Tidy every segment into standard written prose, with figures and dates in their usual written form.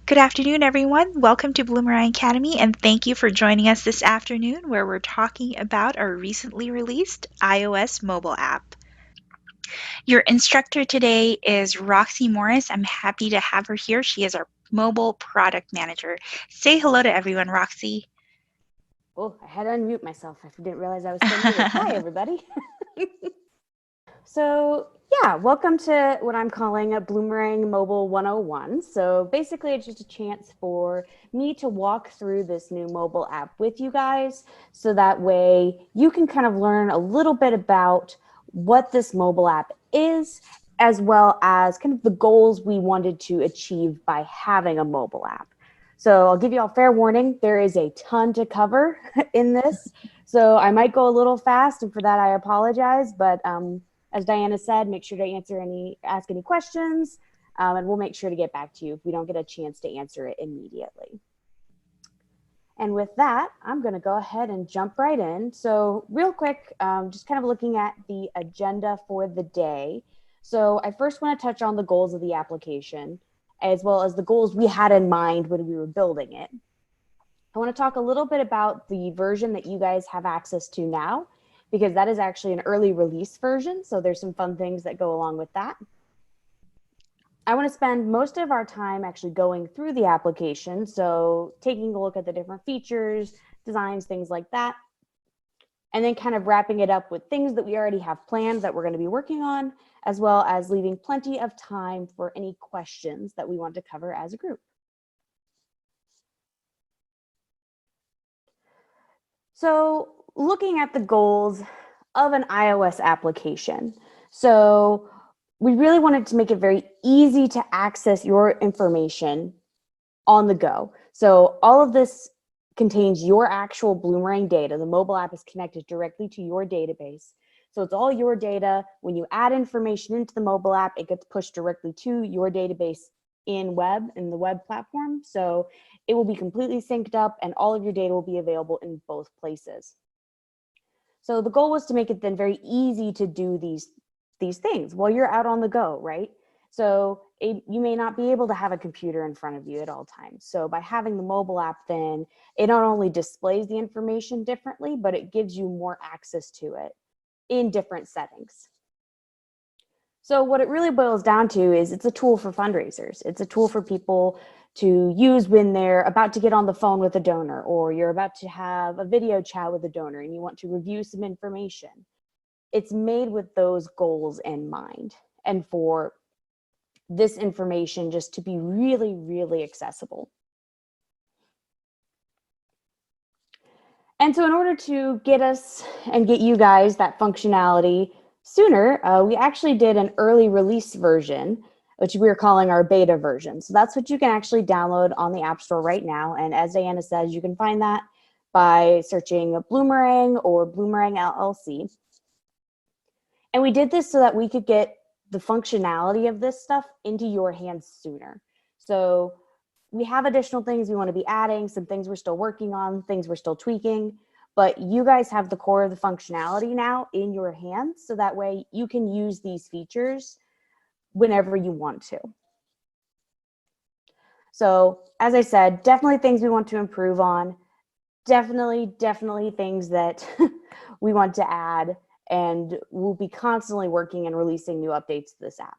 Good afternoon, everyone. Welcome to Bloomerang Academy, and thank you for joining us this afternoon where we're talking about our recently released iOS mobile app. Your instructor today is Roxy Morris. I'm happy to have her here. She is our mobile product manager. Say hello to everyone, Roxy. Oh, I had to unmute myself. I didn't realize I was still muted. Hi, everybody. So yeah, welcome to what I'm calling a Bloomerang Mobile 101. So basically it's just a chance for me to walk through this new mobile app with you guys. So that way you can kind of learn a little bit about what this mobile app is, as well as kind of the goals we wanted to achieve by having a mobile app. So I'll give you all fair warning, there is a ton to cover in this. So I might go a little fast, and for that I apologize, but as Diana said, make sure to ask any questions, and we'll make sure to get back to you if we don't get a chance to answer it immediately. And with that, I'm going to go ahead and jump right in. So real quick, just kind of looking at the agenda for the day. So I first want to touch on the goals of the application, as well as the goals we had in mind when we were building it. I want to talk a little bit about the version that you guys have access to now, because that is actually an early release version. So there's some fun things that go along with that. I want to spend most of our time actually going through the application. So taking a look at the different features, designs, things like that. And then kind of wrapping it up with things that we already have planned that we're going to be working on, as well as leaving plenty of time for any questions that we want to cover as a group. So looking at the goals of an iOS application. So we really wanted to make it very easy to access your information on the go. So all of this contains your actual Bloomerang data. The mobile app is connected directly to your database. So it's all your data. When you add information into the mobile app, it gets pushed directly to your database in the web platform. So it will be completely synced up and all of your data will be available in both places. So the goal was to make it then very easy to do these things while you're out on the go, right? So you may not be able to have a computer in front of you at all times. So by having the mobile app, then it not only displays the information differently, but it gives you more access to it in different settings. So what it really boils down to is it's a tool for fundraisers. It's a tool for people to use when they're about to get on the phone with a donor, or you're about to have a video chat with a donor and you want to review some information. It's made with those goals in mind, and for this information just to be really, really accessible. And so in order to get us and get you guys that functionality sooner, we actually did an early release version, which we're calling our beta version. So that's what you can actually download on the App Store right now. And as Diana says, you can find that by searching Bloomerang or Bloomerang LLC. And we did this so that we could get the functionality of this stuff into your hands sooner. So we have additional things we want to be adding, some things we're still working on, things we're still tweaking, but you guys have the core of the functionality now in your hands, so that way you can use these features whenever you want to. So as I said, definitely things we want to improve on, definitely things that we want to add, and we'll be constantly working and releasing new updates to this app.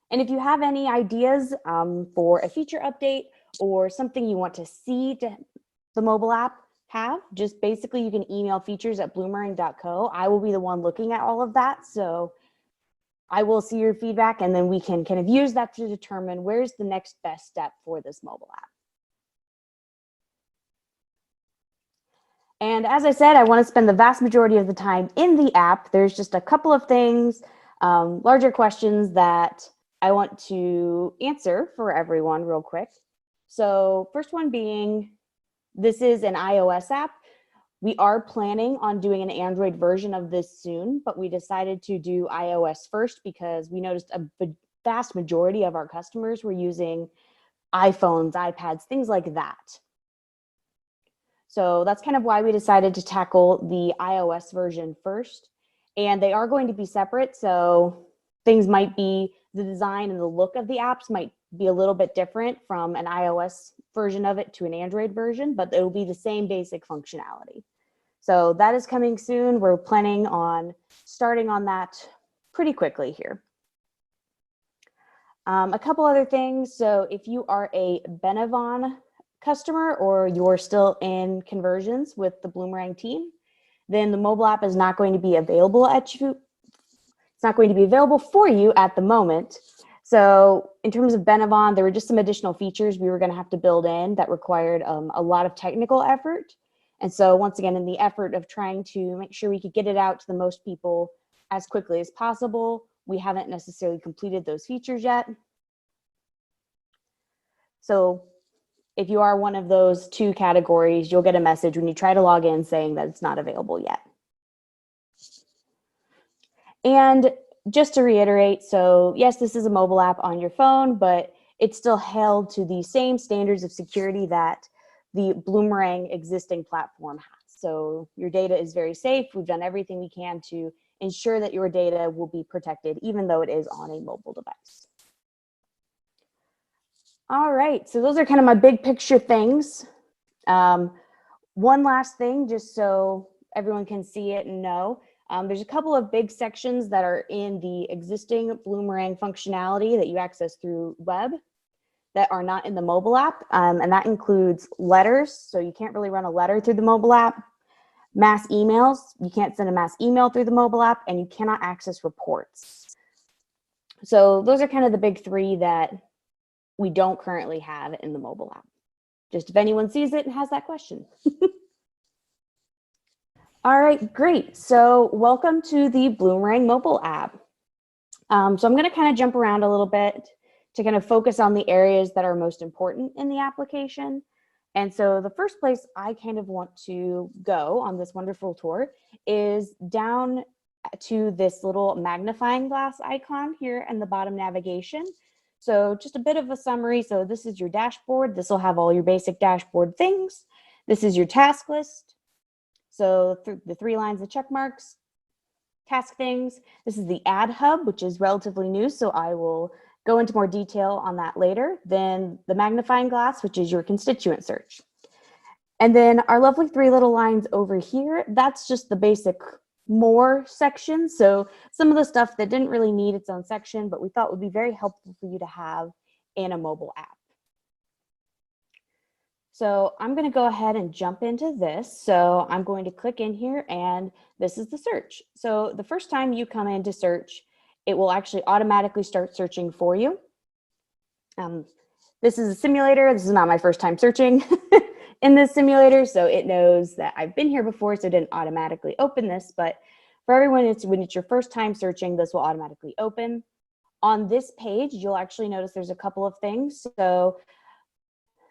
And if you have any ideas for a feature update or something you want to see the mobile app have, just basically you can email features@bloomerang.co. I will be the one looking at all of that. So I will see your feedback, and then we can kind of use that to determine where's the next best step for this mobile app. And as I said, I want to spend the vast majority of the time in the app. There's just a couple of things, larger questions that I want to answer for everyone real quick. So first one being, this is an iOS app. We are planning on doing an Android version of this soon, but we decided to do iOS first because we noticed a vast majority of our customers were using iPhones, iPads, things like that. So that's kind of why we decided to tackle the iOS version first. And they are going to be separate, so things might be, the design and the look of the apps might be a little bit different from an iOS version of it to an Android version, but it will be the same basic functionality. So that is coming soon. We're planning on starting on that pretty quickly here. A couple other things. So if you are a Benavon customer or you're still in conversions with the Bloomerang team, then the mobile app is not going to be available at you. It's not going to be available for you at the moment. So in terms of Benavon, there were just some additional features we were going to have to build in that required a lot of technical effort. And so once again, in the effort of trying to make sure we could get it out to the most people as quickly as possible, we haven't necessarily completed those features yet. So if you are one of those two categories, you'll get a message when you try to log in saying that it's not available yet. And just to reiterate, so yes, this is a mobile app on your phone, but it's still held to the same standards of security that the Bloomerang existing platform has. So your data is very safe. We've done everything we can to ensure that your data will be protected, even though it is on a mobile device. All right, so those are kind of my big picture things. One last thing, just so everyone can see it and know, there's a couple of big sections that are in the existing Bloomerang functionality that you access through web that are not in the mobile app, and that includes letters, so you can't really run a letter through the mobile app, mass emails, you can't send a mass email through the mobile app, and you cannot access reports. So those are kind of the big three that we don't currently have in the mobile app. Just if anyone sees it and has that question. All right, great. So welcome to the Bloomerang mobile app. So I'm going to kind of jump around a little bit to kind of focus on the areas that are most important in the application. And so the first place I kind of want to go on this wonderful tour is down to this little magnifying glass icon here in the bottom navigation. So just a bit of a summary. So this is your dashboard. This will have all your basic dashboard things. This is your task list. So the 3 lines of check marks, task things. This is the ad hub, which is relatively new. So I will go into more detail on that later. Then the magnifying glass, which is your constituent search. And then our lovely 3 little lines over here, that's just the basic more section. So some of the stuff that didn't really need its own section, but we thought would be very helpful for you to have in a mobile app. So I'm going to go ahead and jump into this. So I'm going to click in here and this is the search. So the first time you come in to search, it will actually automatically start searching for you. This is a simulator. This is not my first time searching in this simulator. So it knows that I've been here before, so it didn't automatically open this. But for everyone, when it's your first time searching, this will automatically open. On this page, you'll actually notice there's a couple of things. So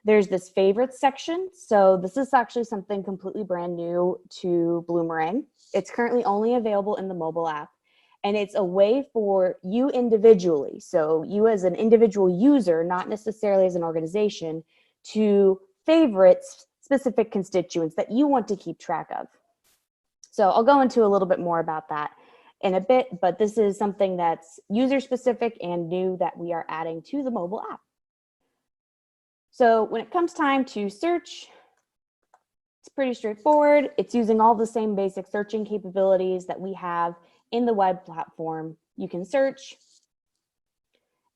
there's this favorites section. So this is actually something completely brand new to Bloomerang. It's currently only available in the mobile app. And it's a way for you individually, so you as an individual user, not necessarily as an organization, to favorite specific constituents that you want to keep track of. So I'll go into a little bit more about that in a bit, but this is something that's user specific and new that we are adding to the mobile app. So when it comes time to search, it's pretty straightforward. It's using all the same basic searching capabilities that we have in the web platform. You can search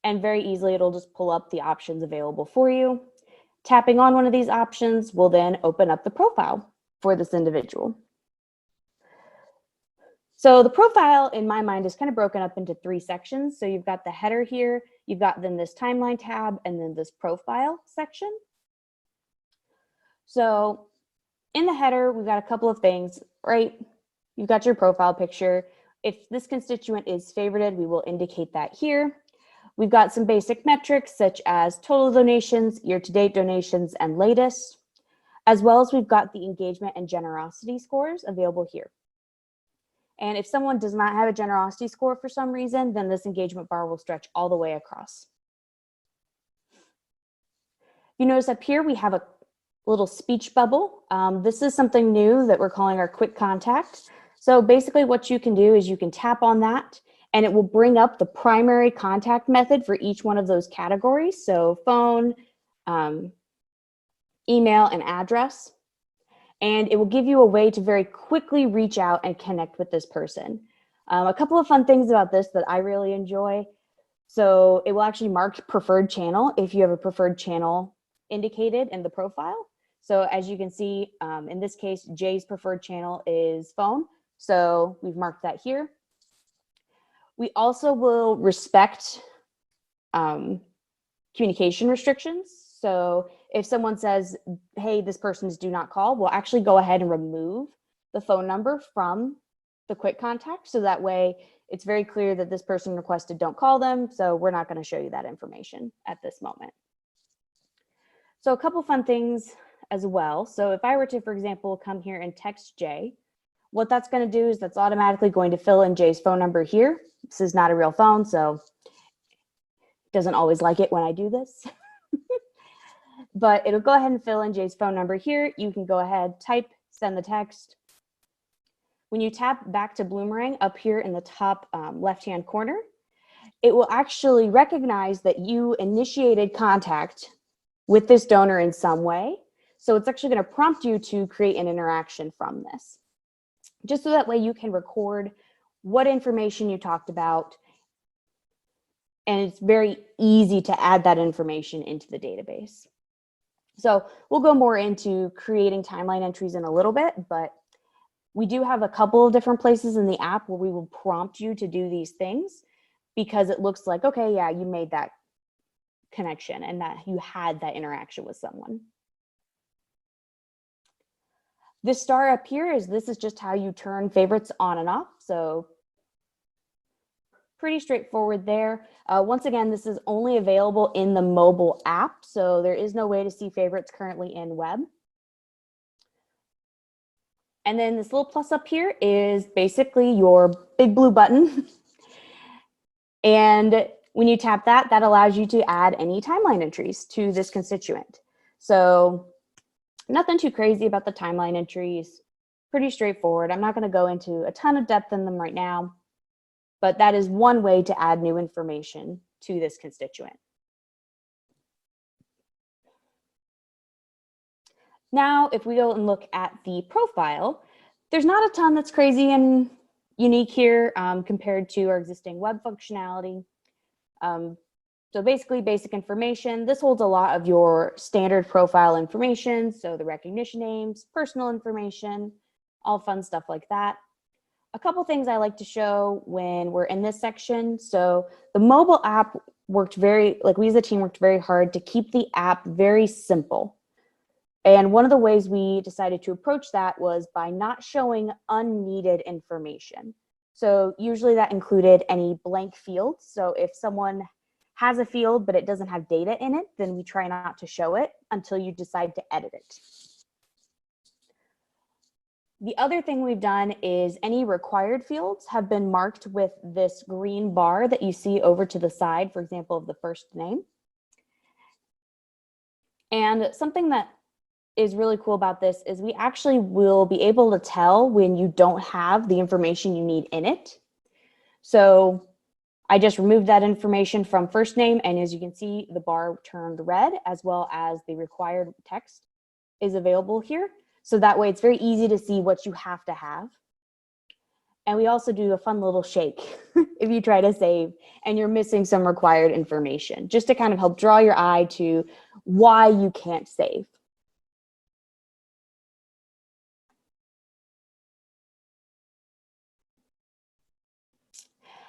and very easily it'll just pull up the options available for you. Tapping on one of these options will then open up the profile for this individual. So the profile in my mind is kind of broken up into 3 sections. So you've got the header here, you've got then this timeline tab, and then this profile section. So in the header, we've got a couple of things, right? You've got your profile picture. If this constituent is favorited, we will indicate that here. We've got some basic metrics such as total donations, year-to-date donations, and latest, as well as we've got the engagement and generosity scores available here. And if someone does not have a generosity score for some reason, then this engagement bar will stretch all the way across. You notice up here we have a little speech bubble. This is something new that we're calling our quick contact. So basically what you can do is you can tap on that and it will bring up the primary contact method for each one of those categories. So phone, email, and address. And it will give you a way to very quickly reach out and connect with this person. A couple of fun things about this that I really enjoy. So it will actually mark preferred channel if you have a preferred channel indicated in the profile. So as you can see, in this case, Jay's preferred channel is phone. So we've marked that here. We also will respect communication restrictions. So if someone says, hey, this person's do not call, we'll actually go ahead and remove the phone number from the quick contact. So that way it's very clear that this person requested don't call them. So we're not going to show you that information at this moment. So a couple fun things as well. So if I were to, for example, come here and text Jay, what that's going to do is that's automatically going to fill in Jay's phone number here. This is not a real phone, so it doesn't always like it when I do this. But it'll go ahead and fill in Jay's phone number here. You can go ahead, type, send the text. When you tap back to Bloomerang up here in the top left-hand corner, it will actually recognize that you initiated contact with this donor in some way. So it's actually going to prompt you to create an interaction from this, just so that way you can record what information you talked about. And it's very easy to add that information into the database. So we'll go more into creating timeline entries in a little bit, but we do have a couple of different places in the app where we will prompt you to do these things, because it looks like, okay, yeah, you made that connection and that you had that interaction with someone. This star up here this is just how you turn favorites on and off. So pretty straightforward there. Once again, this is only available in the mobile app, so there is no way to see favorites currently in web. And then this little plus up here is basically your big blue button. And when you tap that, that allows you to add any timeline entries to this constituent. So nothing too crazy about the timeline entries, pretty straightforward. I'm not going to go into a ton of depth in them right now, but that is one way to add new information to this constituent. Now, if we go and look at the profile, there's not a ton that's crazy and unique here compared to our existing web functionality. So basically basic information. This holds a lot of your standard profile information. So the recognition names, personal information, all fun stuff like that. A couple things I like to show when we're in this section. So the mobile app worked we as a team worked very hard to keep the app very simple. And one of the ways we decided to approach that was by not showing unneeded information. So usually that included any blank fields. So if someone has a field, but it doesn't have data in it, then we try not to show it until you decide to edit it. The other thing we've done is any required fields have been marked with this green bar that you see over to the side, for example, of the first name. And something that is really cool about this is we actually will be able to tell when you don't have the information you need in it. So I just removed that information from first name, and as you can see, the bar turned red, as well as the required text is available here. So that way it's very easy to see what you have to have. And we also do a fun little shake if you try to save and you're missing some required information, just to kind of help draw your eye to why you can't save.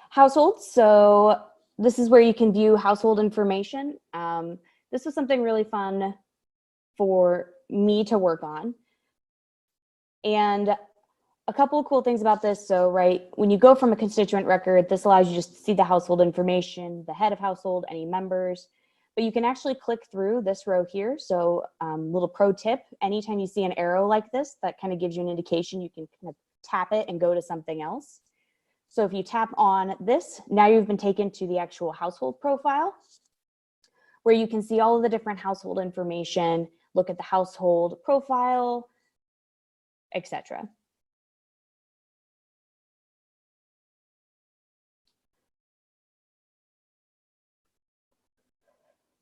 Households. So this is where you can view household information. This was something really fun for me to work on. And a couple of cool things about this. So, when you go from a constituent record, this allows you just to see the household information, the head of household, any members, but you can actually click through this row here. So little pro tip, anytime you see an arrow like this, that kind of gives you an indication, you can kind of tap it and go to something else. So if you tap on this, now you've been taken to the actual household profile, where you can see all of the different household information, look at the household profile, etc.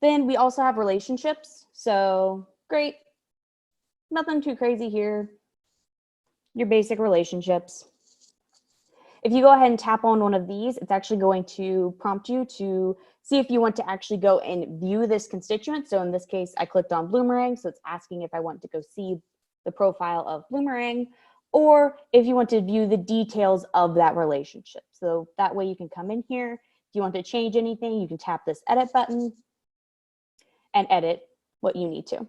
Then we also have relationships. So great, nothing too crazy here. Your basic relationships. If you go ahead and tap on one of these, it's actually going to prompt you to see if you want to actually go and view this constituent. So in this case, I clicked on Bloomerang, so it's asking if I want to go see the profile of Bloomerang, or if you want to view the details of that relationship. So that way you can come in here. If you want to change anything, you can tap this edit button and edit what you need to.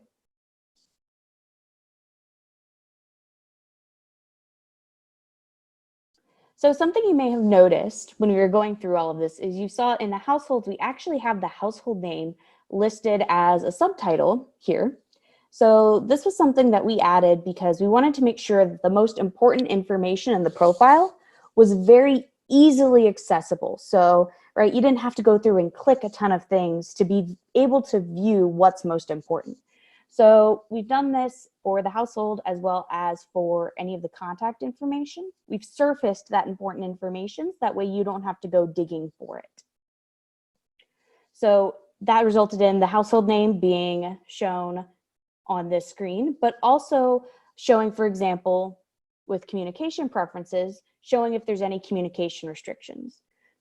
So something you may have noticed when we were going through all of this is you saw in the households, we actually have the household name listed as a subtitle here. So this was something that we added because we wanted to make sure that the most important information in the profile was very easily accessible. So, right, you didn't have to go through and click a ton of things to be able to view what's most important. So we've done this for the household as well as for any of the contact information. We've surfaced that important information. That way you don't have to go digging for it. So that resulted in the household name being shown on this screen, but also showing, for example, with communication preferences, showing if there's any communication restrictions,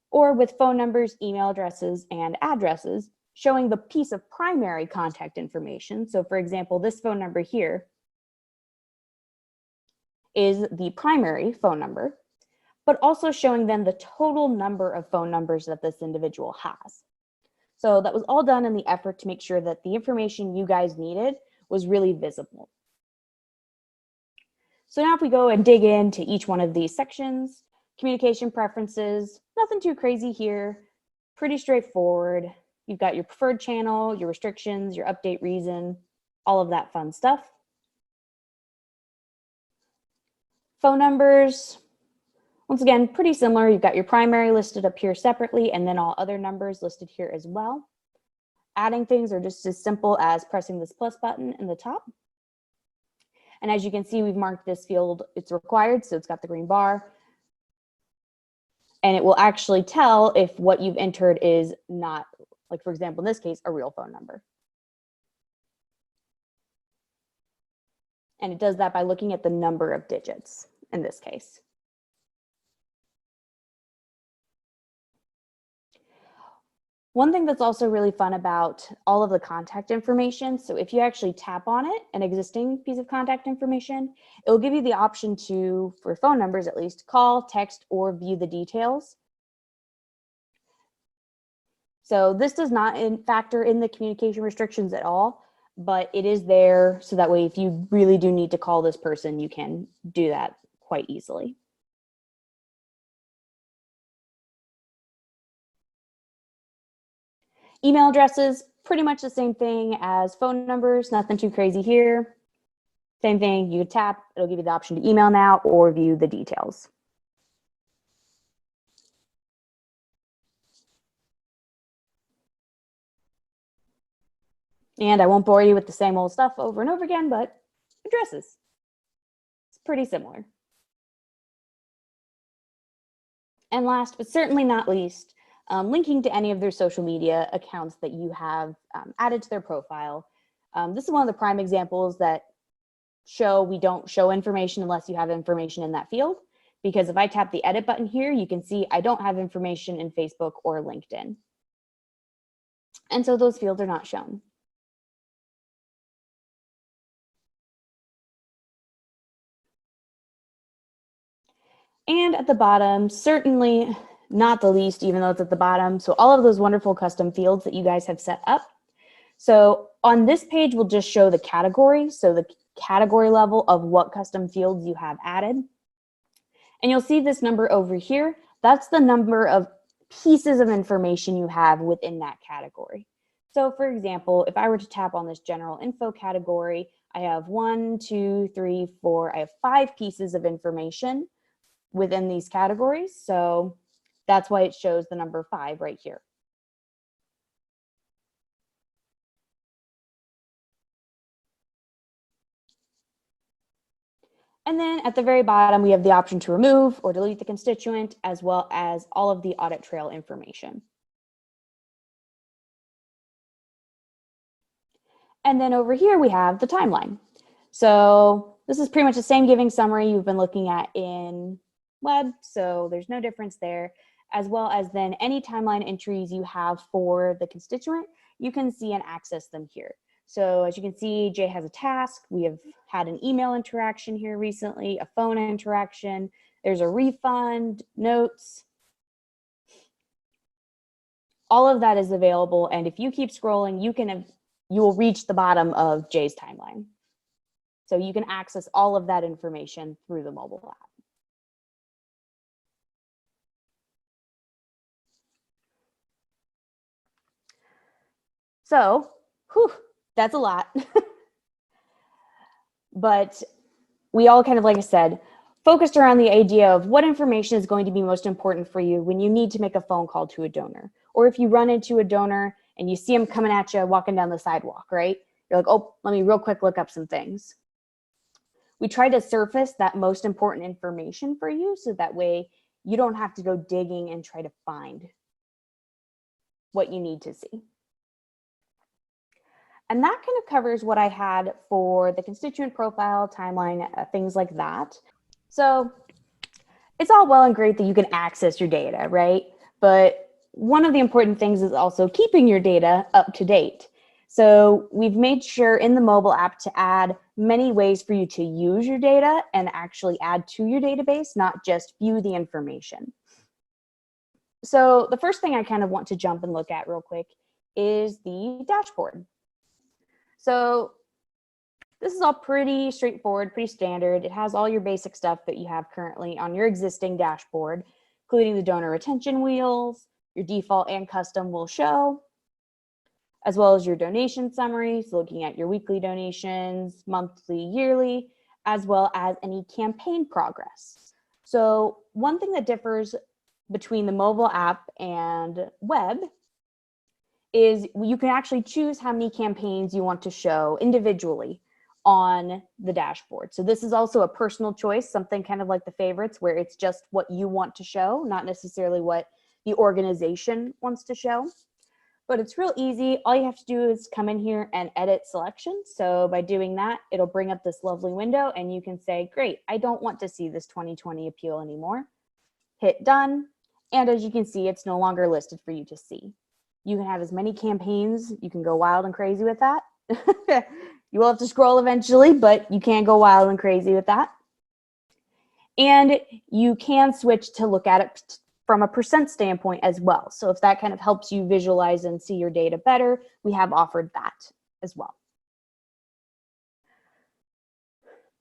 or with phone numbers, email addresses, and addresses, showing the piece of primary contact information. So for example, this phone number here is the primary phone number, but also showing them the total number of phone numbers that this individual has. So that was all done in the effort to make sure that the information you guys needed was really visible. So now if we go and dig into each one of these sections, communication preferences, nothing too crazy here, pretty straightforward. You've got your preferred channel, your restrictions, your update reason, all of that fun stuff. Phone numbers, once again, pretty similar. You've got your primary listed up here separately and then all other numbers listed here as well. Adding things are just as simple as pressing this plus button in the top. And as you can see, we've marked this field, it's required, so it's got the green bar. And it will actually tell if what you've entered is not, like for example, in this case, a real phone number. And it does that by looking at the number of digits in this case. One thing that's also really fun about all of the contact information, so if you actually tap on it, an existing piece of contact information, it will give you the option to, for phone numbers at least, call, text, or view the details. So this does not factor in the communication restrictions at all, but it is there so that way if you really do need to call this person, you can do that quite easily. Email addresses, pretty much the same thing as phone numbers, nothing too crazy here. Same thing, you tap, it'll give you the option to email now or view the details. And I won't bore you with the same old stuff over and over again, but addresses, it's pretty similar. And last, but certainly not least, linking to any of their social media accounts that you have added to their profile. This is one of the prime examples that show we don't show information unless you have information in that field. Because if I tap the edit button here, you can see I don't have information in Facebook or LinkedIn. And so those fields are not shown. And at the bottom, certainly not the least, even though it's at the bottom. So all of those wonderful custom fields that you guys have set up. So on this page, we'll just show the category. So the category level of what custom fields you have added. And you'll see this number over here. That's the number of pieces of information you have within that category. So for example, if I were to tap on this general info category, I have 1, 2, 3, 4, I have 5 pieces of information within these categories. So that's why it shows the number 5 right here. And then at the very bottom, we have the option to remove or delete the constituent, as well as all of the audit trail information. And then over here, we have the timeline. So this is pretty much the same giving summary you've been looking at in web. So there's no difference there, as well as then any timeline entries you have for the constituent, you can see and access them here. So as you can see, Jay has a task. We have had an email interaction here recently, a phone interaction. There's a refund, notes. All of that is available. And if you keep scrolling, you will reach the bottom of Jay's timeline. So you can access all of that information through the mobile app. So, that's a lot. But we all kind of, like I said, focused around the idea of what information is going to be most important for you when you need to make a phone call to a donor. Or if you run into a donor and you see him coming at you walking down the sidewalk, right? You're like, oh, let me real quick look up some things. We try to surface that most important information for you so that way you don't have to go digging and try to find what you need to see. And that kind of covers what I had for the constituent profile, timeline, things like that. So it's all well and great that you can access your data, right? But one of the important things is also keeping your data up to date. So we've made sure in the mobile app to add many ways for you to use your data and actually add to your database, not just view the information. So the first thing I kind of want to jump and look at real quick is the dashboard. So this is all pretty straightforward, pretty standard. It has all your basic stuff that you have currently on your existing dashboard, including the donor retention wheels, your default and custom will show, as well as your donation summaries, looking at your weekly donations, monthly, yearly, as well as any campaign progress. So one thing that differs between the mobile app and web is you can actually choose how many campaigns you want to show individually on the dashboard. So this is also a personal choice, something kind of like the favorites where it's just what you want to show, not necessarily what the organization wants to show. But it's real easy. All you have to do is come in here and edit selections. So by doing that, it'll bring up this lovely window and you can say, great, I don't want to see this 2020 appeal anymore. Hit done. And as you can see, it's no longer listed for you to see. You can have as many campaigns. You can go wild and crazy with that. You will have to scroll eventually, but you can go wild and crazy with that. And you can switch to look at it from a percent standpoint as well. So if that kind of helps you visualize and see your data better, we have offered that as well.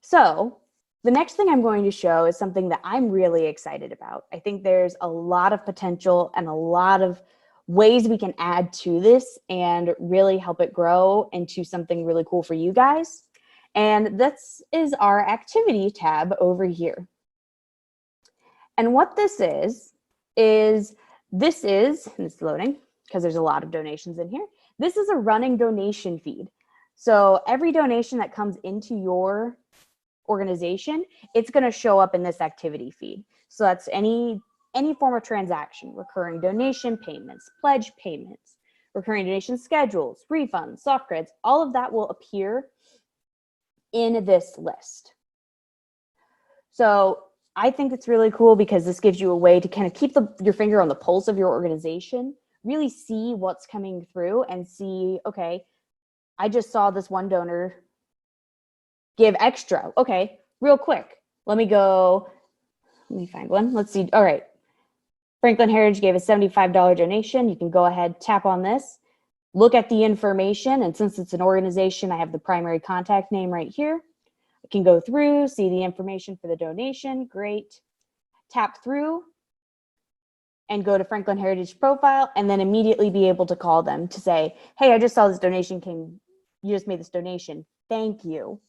So the next thing I'm going to show is something that I'm really excited about. I think there's a lot of potential and a lot of ways we can add to this and really help it grow into something really cool for you guys. And this is our activity tab over here. And what this is and it's loading because there's a lot of donations in here. This is a running donation feed. So every donation that comes into your organization, it's going to show up in this activity feed. So that's any form of transaction, recurring donation payments, pledge payments, recurring donation schedules, refunds, soft credits, all of that will appear in this list. So I think it's really cool because this gives you a way to kind of keep your finger on the pulse of your organization, really see what's coming through and see, okay, I just saw this one donor give extra. Okay, real quick, let me find one. Let's see. All right. Franklin Heritage gave a $75 donation. You can go ahead, tap on this, look at the information. And since it's an organization, I have the primary contact name right here. I can go through, see the information for the donation. Great. Tap through and go to Franklin Heritage profile and then immediately be able to call them to say, hey, I just saw this donation you just made this donation. Thank you.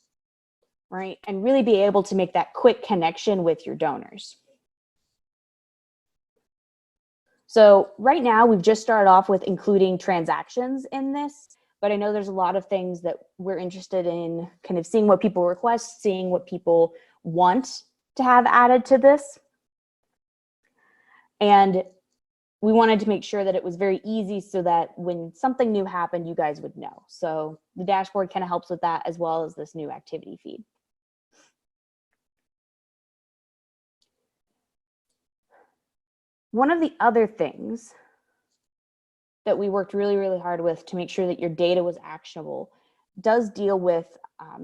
Right? And really be able to make that quick connection with your donors. So right now we've just started off with including transactions in this, but I know there's a lot of things that we're interested in kind of seeing what people request, seeing what people want to have added to this. And we wanted to make sure that it was very easy so that when something new happened, you guys would know. So the dashboard kind of helps with that, as well as this new activity feed. One of the other things that we worked really, really hard with to make sure that your data was actionable does deal with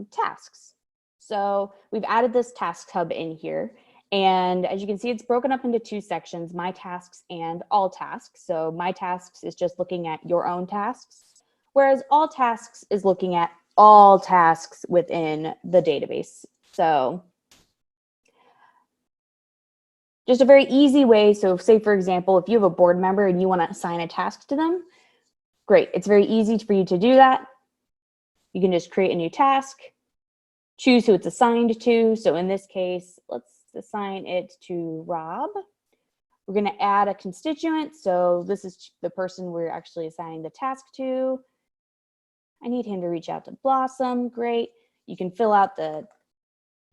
tasks. So we've added this task hub in here. And as you can see, it's broken up into two sections, My Tasks and All Tasks. So My Tasks is just looking at your own tasks, whereas All Tasks is looking at all tasks within the database. So just a very easy way. So say, for example, if you have a board member and you want to assign a task to them, great. It's very easy for you to do that. You can just create a new task, choose who it's assigned to. So in this case, let's assign it to Rob. We're going to add a constituent. So this is the person we're actually assigning the task to. I need him to reach out to Blossom. Great. You can fill out the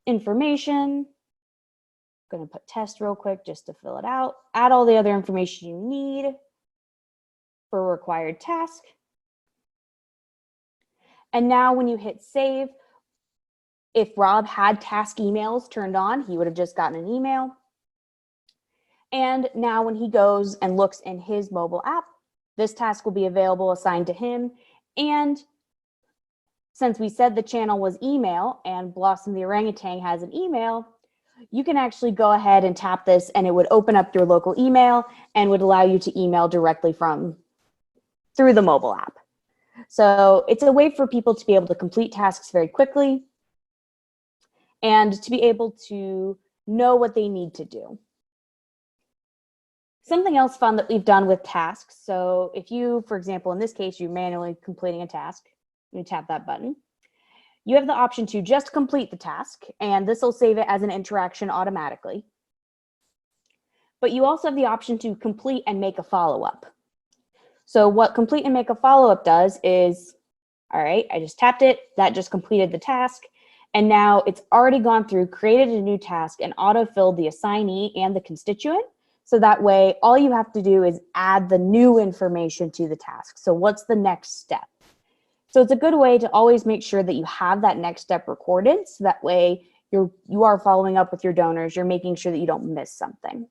information. I'm going to put test real quick just to fill it out. Add all the other information you need for a required task. And now when you hit save, if Rob had task emails turned on, he would have just gotten an email. And now when he goes and looks in his mobile app, this task will be available assigned to him. And since we said the channel was email and Blossom the orangutan has an email, you can actually go ahead and tap this and it would open up your local email and would allow you to email directly through the mobile app. So it's a way for people to be able to complete tasks very quickly and to be able to know what they need to do. Something else fun that we've done with tasks. So if you, for example, in this case, you're manually completing a task, you tap that button. You have the option to just complete the task, and this will save it as an interaction automatically. But you also have the option to complete and make a follow-up. So what complete and make a follow-up does is, all right, I just tapped it, that just completed the task, and now it's already gone through, created a new task, and auto-filled the assignee and the constituent. So that way, all you have to do is add the new information to the task. So what's the next step? So it's a good way to always make sure that you have that next step recorded. So that way you are following up with your donors. You're making sure that you don't miss something.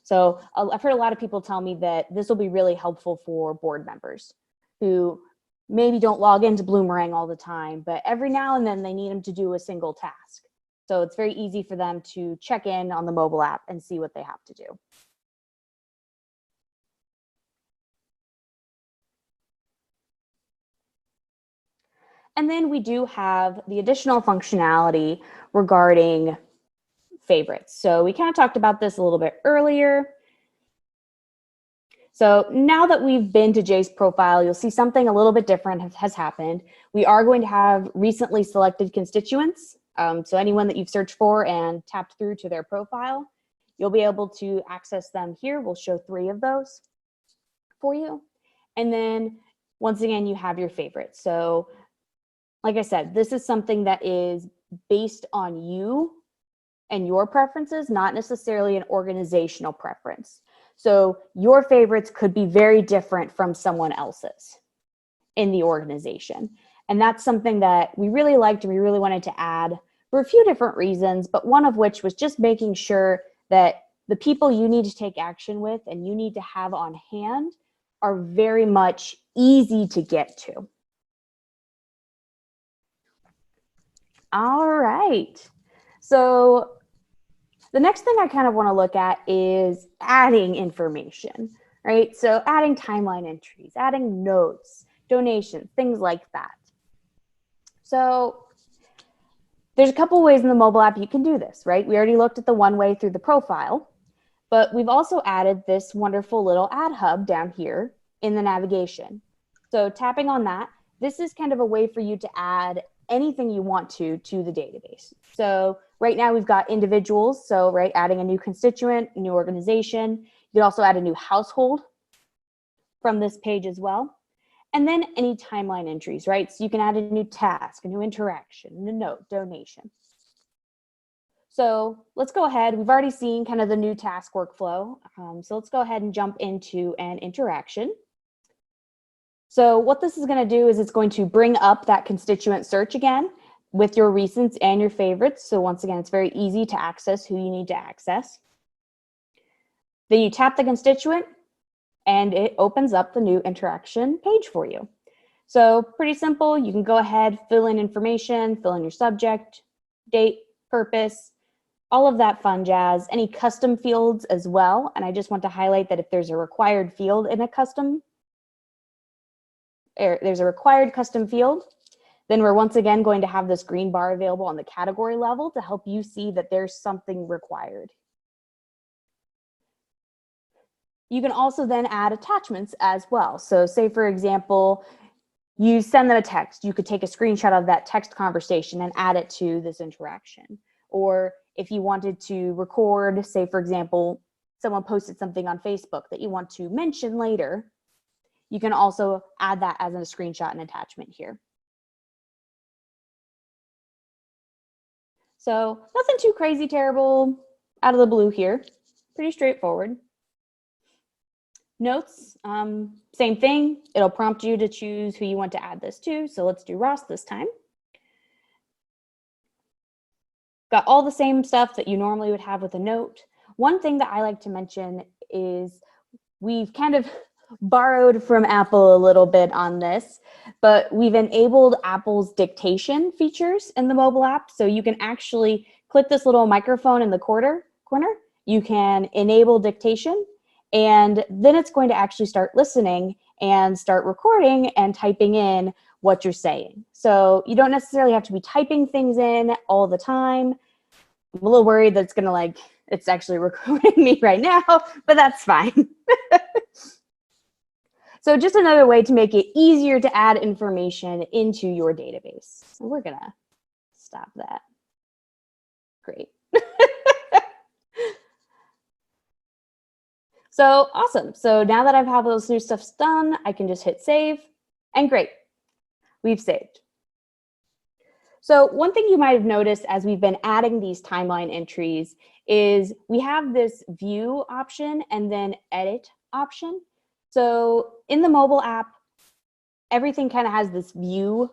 So I've heard a lot of people tell me that this will be really helpful for board members who maybe don't log into Bloomerang all the time, but every now and then they need them to do a single task. So it's very easy for them to check in on the mobile app and see what they have to do. And then we do have the additional functionality regarding favorites. So we kind of talked about this a little bit earlier. So now that we've been to Jay's profile, you'll see something a little bit different has happened. We are going to have recently selected constituents. So anyone that you've searched for and tapped through to their profile, you'll be able to access them here. We'll show 3 of those for you. And then once again, you have your favorites. So like I said, this is something that is based on you and your preferences, not necessarily an organizational preference. So your favorites could be very different from someone else's in the organization. And that's something that we really liked and we really wanted to add for a few different reasons, but one of which was just making sure that the people you need to take action with and you need to have on hand are very much easy to get to. All right. So the next thing I kind of want to look at is adding information, right? So adding timeline entries, adding notes, donations, things like that. So there's a couple ways in the mobile app you can do this, right? We already looked at the one way through the profile, but we've also added this wonderful little ad hub down here in the navigation. So tapping on that, this is kind of a way for you to add anything you want to the database. So right now we've got individuals. So right, adding a new constituent, new organization. You can also add a new household from this page as well. And then any timeline entries, right? So you can add a new task, a new interaction, a note, donation. So let's go ahead. We've already seen kind of the new task workflow. So let's go ahead and jump into an interaction. So what this is going to do is it's going to bring up that constituent search again with your recents and your favorites. So once again, it's very easy to access who you need to access. Then you tap the constituent and it opens up the new interaction page for you. So pretty simple. You can go ahead, fill in information, fill in your subject, date, purpose, all of that fun jazz, any custom fields as well. And I just want to highlight that if there's a required field in a custom, there's a required custom field, then we're once again going to have this green bar available on the category level to help you see that there's something required. You can also then add attachments as well. So say, for example, you send them a text. You could take a screenshot of that text conversation and add it to this interaction. Or if you wanted to record, say, for example, someone posted something on Facebook that you want to mention later, you can also add that as a screenshot and attachment here. So nothing too crazy, terrible, out of the blue here. Pretty straightforward. Notes, same thing. It'll prompt you to choose who you want to add this to. So let's do Ross this time. Got all the same stuff that you normally would have with a note. One thing that I like to mention is we've kind of borrowed from Apple a little bit on this, but we've enabled Apple's dictation features in the mobile app. So you can actually click this little microphone in the corner. You can enable dictation, and then it's going to actually start listening and start recording and typing in what you're saying. So you don't necessarily have to be typing things in all the time. I'm a little worried that it's actually recording me right now, but that's fine. So just another way to make it easier to add information into your database. So we're gonna stop that. Great. So awesome. So now that I've had those new stuffs done, I can just hit save, and great, we've saved. So one thing you might have noticed as we've been adding these timeline entries is we have this view option and then edit option. So in the mobile app, everything kind of has this view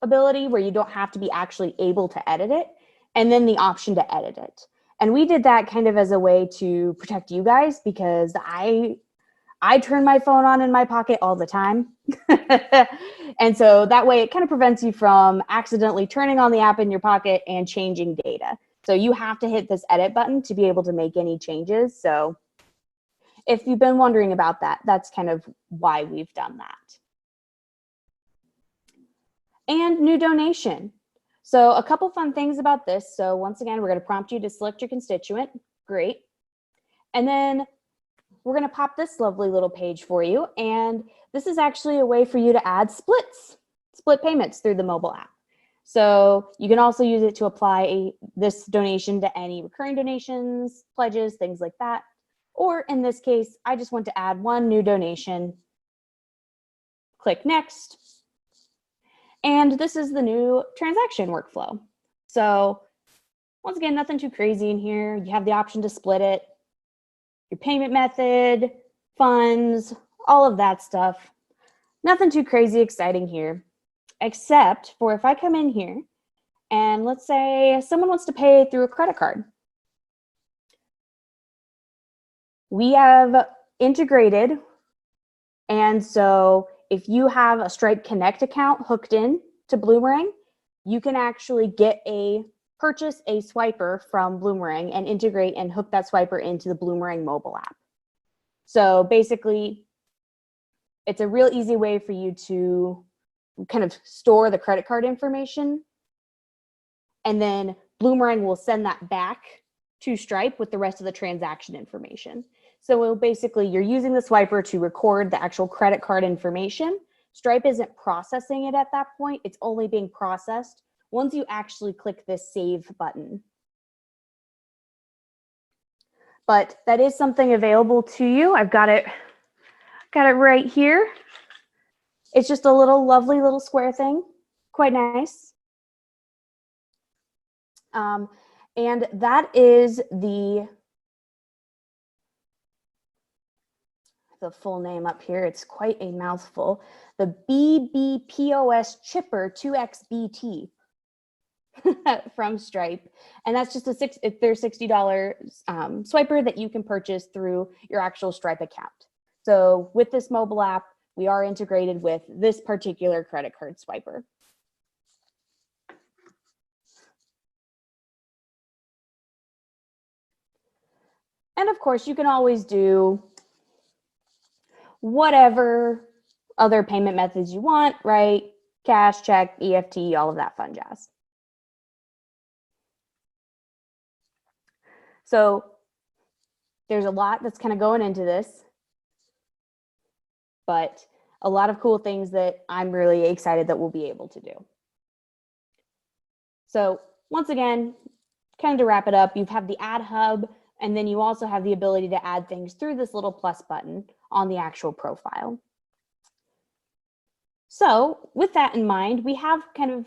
ability where you don't have to be actually able to edit it, and then the option to edit it. And we did that kind of as a way to protect you guys, because I turn my phone on in my pocket all the time. And so that way it kind of prevents you from accidentally turning on the app in your pocket and changing data. So you have to hit this edit button to be able to make any changes. So if you've been wondering about that, that's kind of why we've done that. And new donation. So a couple fun things about this. So once again, we're going to prompt you to select your constituent. Great. And then we're going to pop this lovely little page for you. And this is actually a way for you to add split payments through the mobile app. So you can also use it to apply this donation to any recurring donations, pledges, things like that. Or in this case, I just want to add one new donation. Click next. And this is the new transaction workflow. So once again, nothing too crazy in here. You have the option to split it, your payment method, funds, all of that stuff. Nothing too crazy exciting here, except for if I come in here and let's say someone wants to pay through a credit card. We have integrated, and so if you have a Stripe Connect account hooked in to Bloomerang, you can actually purchase a swiper from Bloomerang and integrate and hook that swiper into the Bloomerang mobile app. So basically, it's a real easy way for you to kind of store the credit card information, and then Bloomerang will send that back to Stripe with the rest of the transaction information. So basically, you're using the swiper to record the actual credit card information. Stripe isn't processing it at that point. It's only being processed once you actually click this save button. But that is something available to you. I've got it right here. It's just a lovely little square thing, quite nice. And that is the full name up here. It's quite a mouthful. The BBPOS Chipper 2XBT from Stripe. And that's just their $60 swiper that you can purchase through your actual Stripe account. So with this mobile app, we are integrated with this particular credit card swiper. And of course, you can always do whatever other payment methods you want, right? Cash, check, EFT, all of that fun jazz. So there's a lot that's kind of going into this, but a lot of cool things that I'm really excited that we'll be able to do. So once again, kind of to wrap it up, you have the ad hub, and then you also have the ability to add things through this little plus button on the actual profile. So with that in mind, we have kind of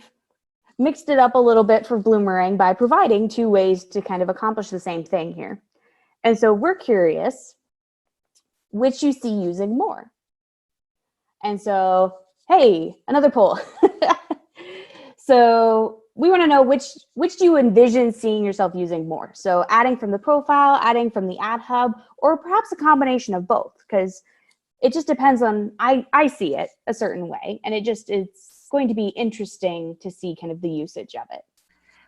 mixed it up a little bit for Bloomerang by providing two ways to kind of accomplish the same thing here. And so we're curious which you see using more. And so, hey, another poll. So we want to know which do you envision seeing yourself using more? So adding from the profile, adding from the ad hub, or perhaps a combination of both, because it just depends on, I see it a certain way, and it's going to be interesting to see kind of the usage of it.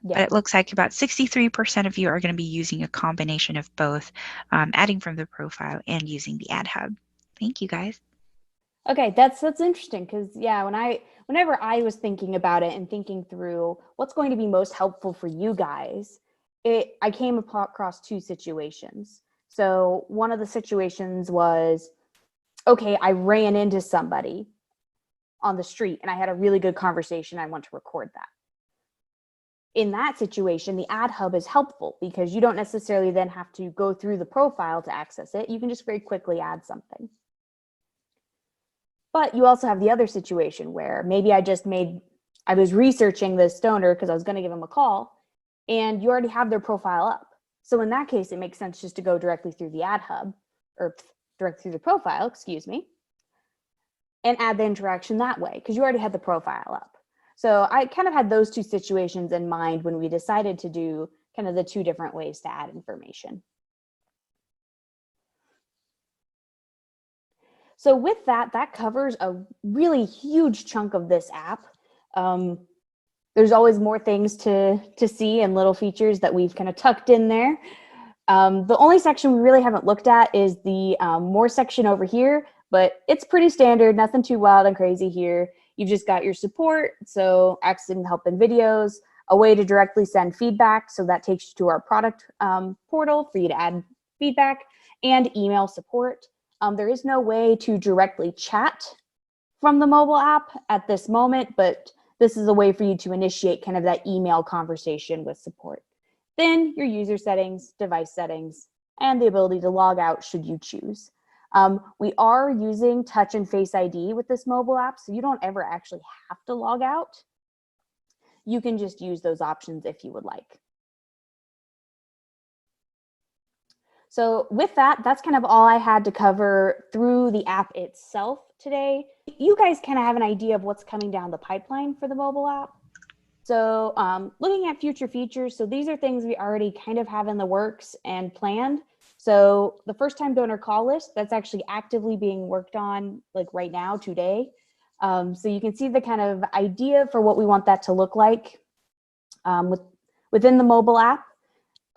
Yeah. But it looks like about 63% of you are going to be using a combination of both, adding from the profile and using the ad hub. Thank you, guys. Okay, that's interesting, because yeah, whenever I was thinking about it and thinking through what's going to be most helpful for you guys, I came across two situations. So one of the situations was, okay, I ran into somebody on the street and I had a really good conversation. I want to record that. In that situation, the ad hub is helpful because you don't necessarily then have to go through the profile to access it. You can just very quickly add something. But you also have the other situation where maybe I was researching this stoner because I was going to give him a call, and you already have their profile up. So in that case, it makes sense just to go directly through the ad hub, or direct through the profile, excuse me, and add the interaction that way because you already had the profile up. So I kind of had those two situations in mind when we decided to do kind of the two different ways to add information. So with that covers a really huge chunk of this app. There's always more things to see and little features that we've kind of tucked in there. The only section we really haven't looked at is the more section over here, but it's pretty standard, nothing too wild and crazy here. You've just got your support, so accessing help in videos, a way to directly send feedback, so that takes you to our product portal for you to add feedback, and email support. There is no way to directly chat from the mobile app at this moment, but this is a way for you to initiate kind of that email conversation with support. Then your user settings, device settings, and the ability to log out should you choose. We are using Touch and Face ID with this mobile app, so you don't ever actually have to log out. You can just use those options if you would like. So with that, that's kind of all I had to cover through the app itself today. You guys kind of have an idea of what's coming down the pipeline for the mobile app. So looking at future features, so these are things we already kind of have in the works and planned. So the first time donor call list, that's actually actively being worked on like right now, today. So you can see the kind of idea for what we want that to look like within the mobile app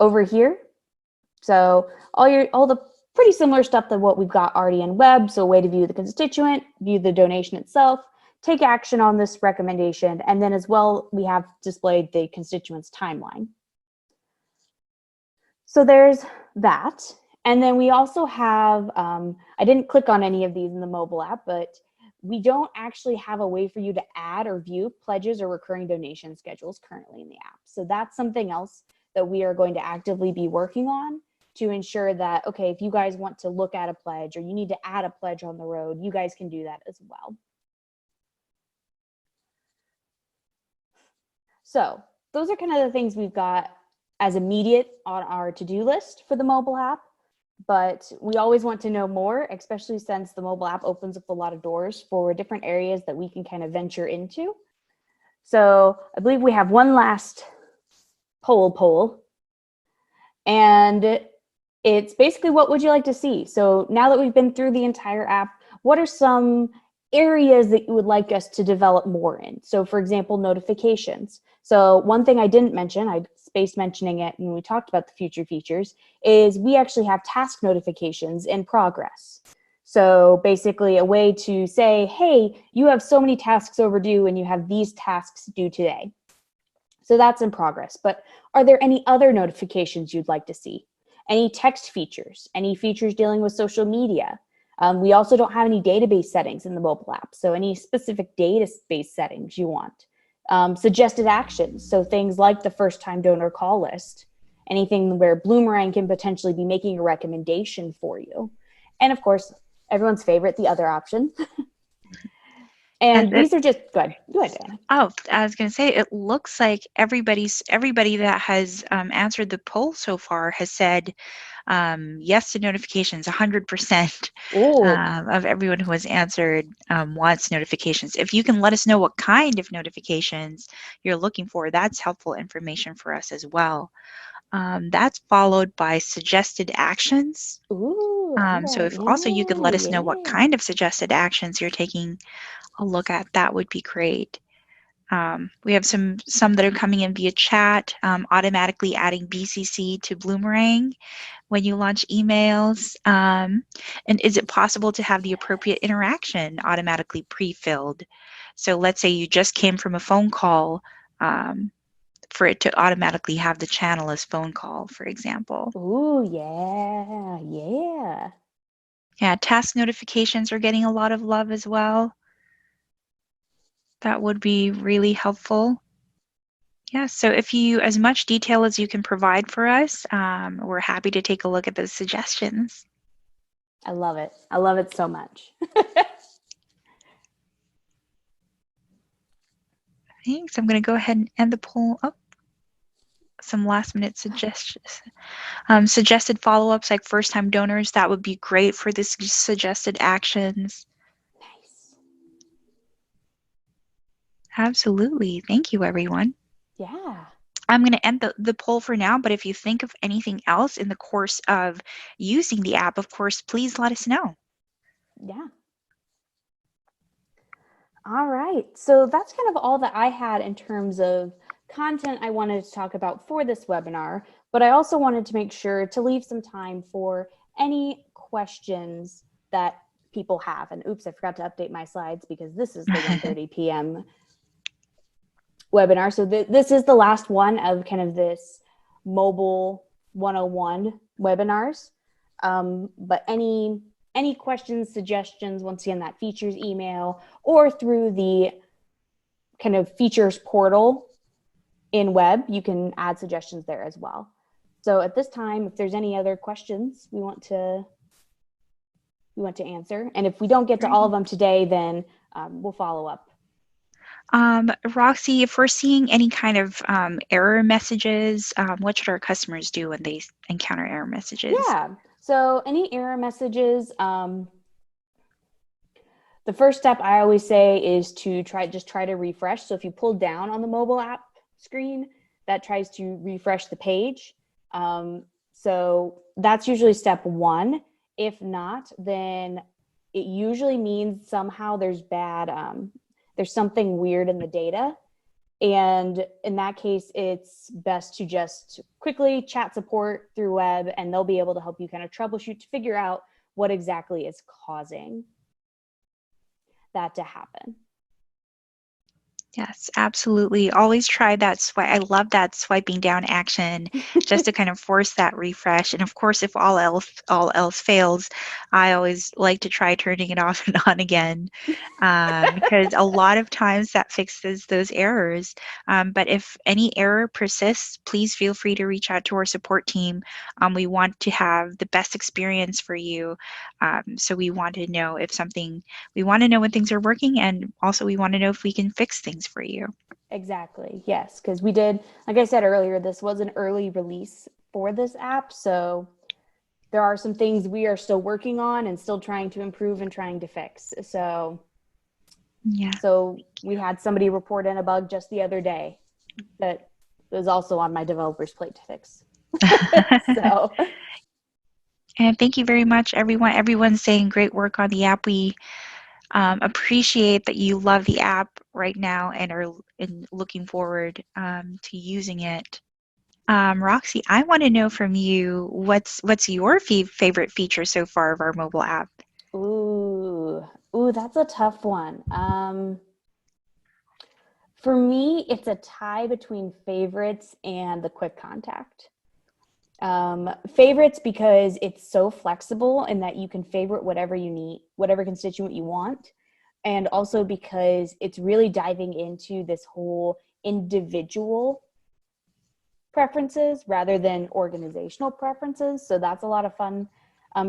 over here. So all the pretty similar stuff to what we've got already in web. So a way to view the constituent, view the donation itself, take action on this recommendation, and then as well, we have displayed the constituent's timeline. So there's that. And then we also have, I didn't click on any of these in the mobile app, but we don't actually have a way for you to add or view pledges or recurring donation schedules currently in the app. So that's something else that we are going to actively be working on to ensure that, okay, if you guys want to look at a pledge or you need to add a pledge on the road, you guys can do that as well. So those are kind of the things we've got as immediate on our to-do list for the mobile app, but we always want to know more, especially since the mobile app opens up a lot of doors for different areas that we can kind of venture into. So I believe we have one last poll, and it's basically, what would you like to see? So now that we've been through the entire app, what are some areas that you would like us to develop more in? So for example, notifications. So one thing I didn't mention, I spaced mentioning it when we talked about the future features, is we actually have task notifications in progress. So basically a way to say, hey, you have so many tasks overdue and you have these tasks due today. So that's in progress. But are there any other notifications you'd like to see? Any text features? Any features dealing with social media? We also don't have any database settings in the mobile app. So any specific database settings you want. Suggested actions. So things like the first time donor call list. Anything where Bloomerang can potentially be making a recommendation for you. And of course, everyone's favorite, the other option. And these are just, go ahead, Diana. Oh, I was going to say, it looks like everybody that has answered the poll so far has said yes to notifications. 100% of everyone who has answered wants notifications. If you can let us know what kind of notifications you're looking for, that's helpful information for us as well. That's followed by suggested actions. So if also you could let us know what kind of suggested actions you're taking a look at, that would be great. We have some that are coming in via chat, automatically adding BCC to Bloomerang when you launch emails. And is it possible to have the appropriate interaction automatically pre-filled? So let's say you just came from a phone call, for it to automatically have the channel as phone call, for example. Ooh, yeah. Yeah, task notifications are getting a lot of love as well. That would be really helpful. Yeah, so if you, as much detail as you can provide for us, we're happy to take a look at those suggestions. I love it. I love it so much. Thanks. I'm going to go ahead and end the poll. Oh, some last minute suggestions. Suggested follow-ups like first-time donors, that would be great for the suggested actions. Nice. Absolutely. Thank you, everyone. Yeah. I'm going to end the poll for now, but if you think of anything else in the course of using the app, of course, please let us know. Yeah. All right. So that's kind of all that I had in terms of content I wanted to talk about for this webinar, but I also wanted to make sure to leave some time for any questions that people have. And oops, I forgot to update my slides because this is the 1:30 p.m. webinar. So this is the last one of kind of this mobile 101 webinars. But any questions, suggestions, once again, that features email or through the kind of features portal in web, you can add suggestions there as well. So at this time, if there's any other questions we want to answer, and if we don't get to all of them today, then we'll follow up. Roxy, if we're seeing any kind of error messages, what should our customers do when they encounter error messages? Yeah, so any error messages, the first step I always say is to try to refresh. So if you pull down on the mobile app screen, that tries to refresh the page. So that's usually step one. If not, then it usually means somehow there's something weird in the data. And in that case, it's best to just quickly chat support through web, and they'll be able to help you kind of troubleshoot to figure out what exactly is causing that to happen. Yes, absolutely. Always try that swipe. I love that swiping down action just to kind of force that refresh. And of course, if all else fails, I always like to try turning it off and on again, because a lot of times that fixes those errors. But if any error persists, please feel free to reach out to our support team. We want to have the best experience for you. So we want to know when things are working, and also we want to know if we can fix things for you. Exactly. Yes, because we did, like I said earlier, this was an early release for this app, so there are some things we are still working on and still trying to improve and trying to fix. Yeah. So we had somebody report in a bug just the other day that was also on my developer's plate to fix. So And thank you very much, everyone. Everyone's saying great work on the app. We appreciate that you love the app right now and are looking forward to using it. Roxy, I want to know from you what's your favorite feature so far of our mobile app? ooh, that's a tough one. For me, it's a tie between favorites and the quick contact. Favorites because it's so flexible in that you can favorite whatever you need, whatever constituent you want. And also because it's really diving into this whole individual preferences rather than organizational preferences. So that's a lot of fun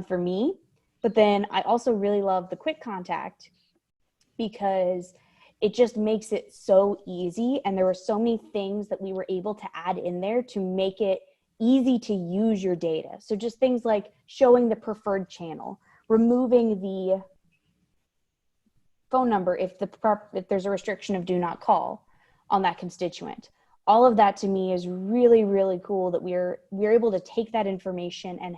for me. But then I also really love the quick contact because it just makes it so easy. And there were so many things that we were able to add in there to make it easy to use your data. So just things like showing the preferred channel, removing the phone number if there's a restriction of do not call on that constituent. All of that to me is really, really cool that we're able to take that information and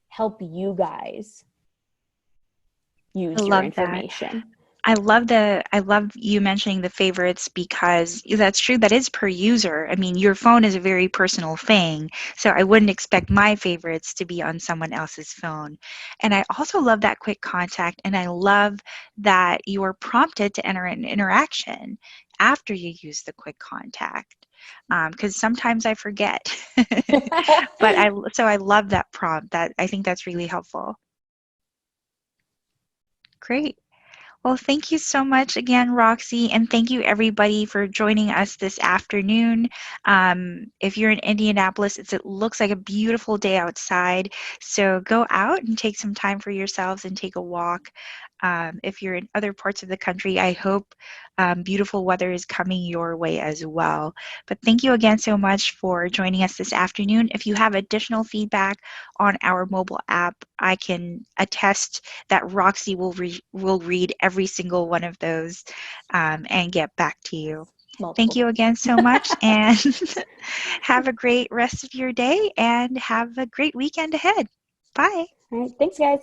help you guys I use your love that. information. I love you mentioning the favorites because that's true. That is per user. I mean, your phone is a very personal thing, so I wouldn't expect my favorites to be on someone else's phone. And I also love that quick contact, and I love that you are prompted to enter an interaction after you use the quick contact. Because sometimes I forget, but I love that prompt. That I think that's really helpful. Great. Well, thank you so much again, Roxy, and thank you everybody for joining us this afternoon. If you're in Indianapolis, it looks like a beautiful day outside, so go out and take some time for yourselves and take a walk. If you're in other parts of the country, I hope beautiful weather is coming your way as well. But thank you again so much for joining us this afternoon. If you have additional feedback on our mobile app, I can attest that Roxy will read every single one of those and get back to you. Multiple Thank you times. again so much, and have a great rest of your day and have a great weekend ahead. Bye. All right. Thanks, guys.